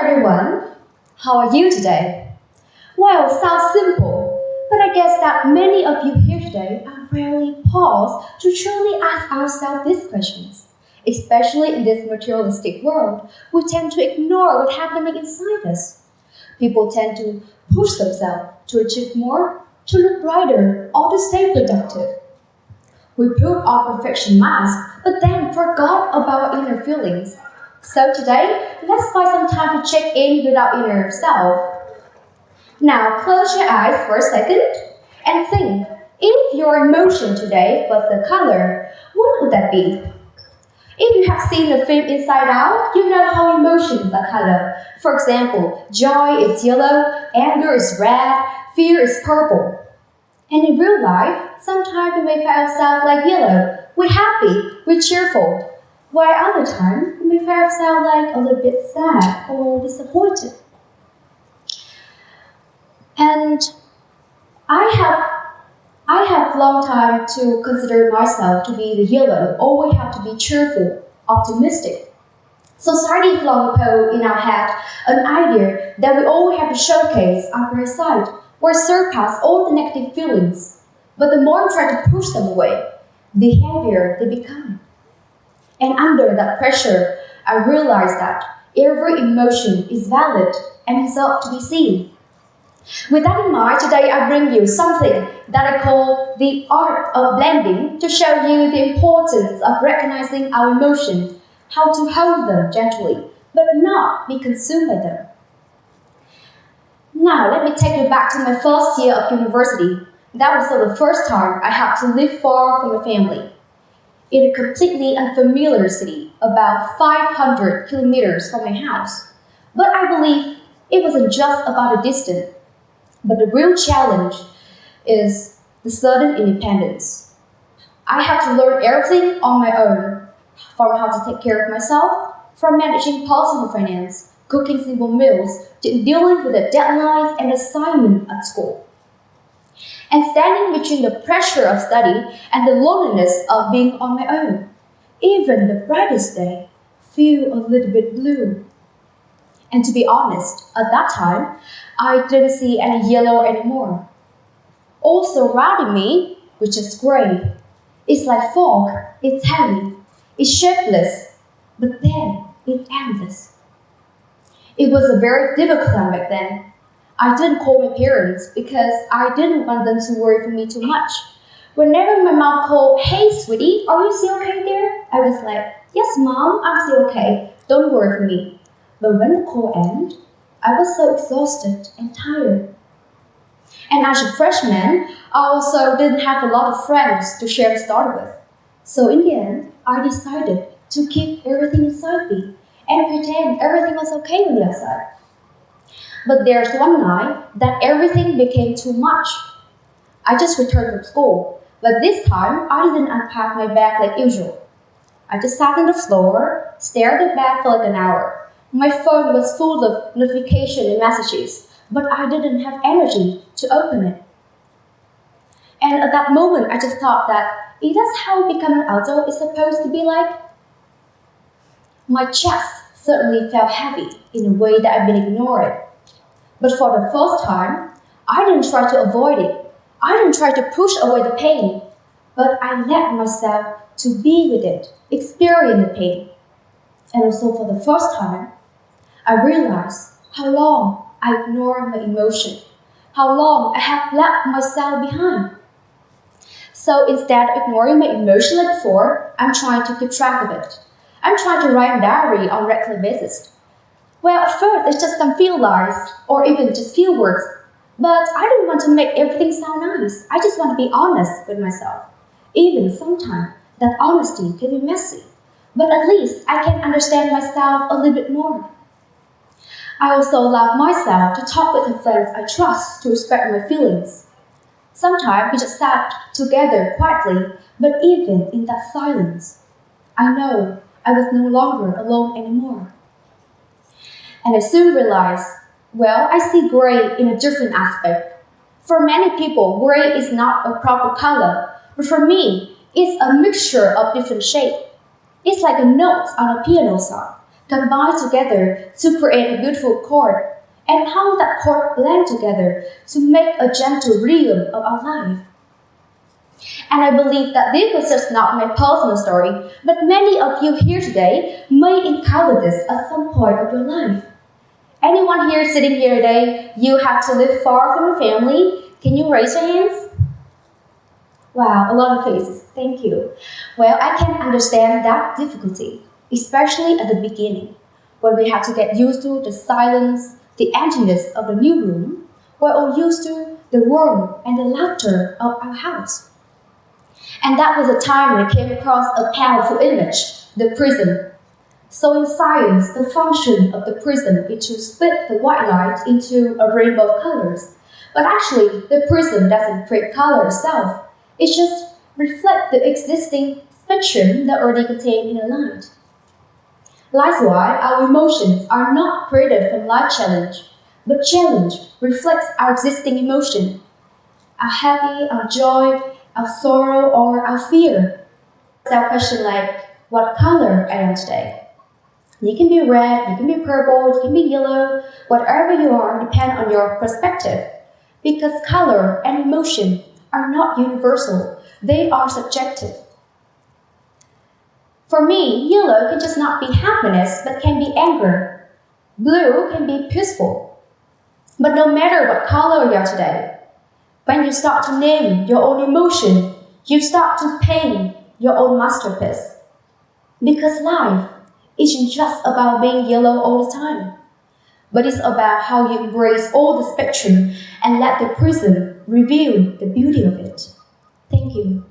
everyone, how are you today? Well, sounds simple, but I guess that many of you here today are rarely paused to truly ask ourselves these questions. Especially in this materialistic world, we tend to ignore what's happening inside us. People tend to push themselves to achieve more, to look brighter, or to stay productive. We put on perfection mask, but then forgot about our inner feelings. So today, let's find some time to check in with our inner self. Now close your eyes for a second and think, if your emotion today was a color, what would that be? If you have seen the film Inside Out, you know how emotions are colored. For example, joy is yellow, anger is red, fear is purple. And in real life, sometimes we may find ourselves like yellow. We're happy, we're cheerful. While other times, we may find ourselves like a little bit sad or disappointed. And I have long time to consider myself to be the yellow, always have to be cheerful, optimistic. Society long ago in our head an idea that we always have to showcase our bright side or surpass all the negative feelings. But the more we try to push them away, the heavier they become. And under that pressure, I realized that every emotion is valid and deserves to be seen. With that in mind, today I bring you something that I call the art of blending to show you the importance of recognizing our emotions, how to hold them gently, but not be consumed by them. Now, let me take you back to my first year of university. That was the first time I had to live far from my family, in a completely unfamiliar city, about 500 kilometers from my house. But I believe it wasn't just about the distance. But the real challenge is the sudden independence. I have to learn everything on my own, from how to take care of myself, from managing personal finance, cooking simple meals, to dealing with the deadlines and assignments at school. And standing between the pressure of study and the loneliness of being on my own, even the brightest day feel a little bit blue. And to be honest, at that time, I didn't see any yellow anymore. All surrounding me, which is gray, it's like fog, it's heavy, it's shapeless, but then it's endless. It was a very difficult time back then. I didn't call my parents because I didn't want them to worry for me too much. Whenever my mom called, "Hey sweetie, are you still okay there?" I was like, "Yes mom, I'm still okay, don't worry for me." But when the call ended, I was so exhausted and tired. And as a freshman, I also didn't have a lot of friends to share the story with. So in the end, I decided to keep everything inside me and pretend everything was okay on the outside. But there's one night that everything became too much. I just returned from school, but this time I didn't unpack my bag like usual. I just sat on the floor, stared at the bag for like an hour. My phone was full of notifications and messages, but I didn't have energy to open it. And at that moment, I just thought that is that how becoming an adult is supposed to be like? My chest suddenly felt heavy in a way that I've been ignoring. But for the first time, I didn't try to avoid it. I didn't try to push away the pain, but I let myself to be with it, experience the pain. And also for the first time, I realized how long I ignored my emotion, how long I have left myself behind. So instead of ignoring my emotion like before, I'm trying to keep track of it. I'm trying to write a diary on a regular basis. Well, at first it's just some few lines or even just few words, but I don't want to make everything sound nice. I just want to be honest with myself. Even sometimes that honesty can be messy, but at least I can understand myself a little bit more. I also allow myself to talk with the friends I trust to respect my feelings. Sometimes we just sat together quietly, but even in that silence, I know I was no longer alone anymore. And I soon realized, well, I see gray in a different aspect. For many people, gray is not a proper color, but for me, it's a mixture of different shades. It's like a note on a piano song. combine together to create a beautiful chord, and how that chord blend together to make a gentle rhythm of our life. And I believe that this was just not my personal story, but many of you here today may encounter this at some point of your life. Anyone here sitting here today, you have to live far from your family? Can you raise your hands? Wow, a lot of faces. Thank you. Well, I can understand that difficulty, especially at the beginning, when we have to get used to the silence, the emptiness of the new room, we're all used to the warmth and the laughter of our house. And that was a time when I came across a powerful image, the prism. So in science, the function of the prism is to split the white light into a rainbow of colors. But actually, the prism doesn't create color itself. It just reflects the existing spectrum that already contained in the light. Likewise, our emotions are not created from life challenge, but challenge reflects our existing emotion. Our happy, our joy, our sorrow, or our fear. It's our question like, what color I am today? You can be red, you can be purple, you can be yellow, whatever you are depends on your perspective. Because color and emotion are not universal, they are subjective. For me, yellow can just not be happiness, but can be anger. Blue can be peaceful. But no matter what color you are today, when you start to name your own emotion, you start to paint your own masterpiece. Because life isn't just about being yellow all the time, but it's about how you embrace all the spectrum and let the prism reveal the beauty of it. Thank you.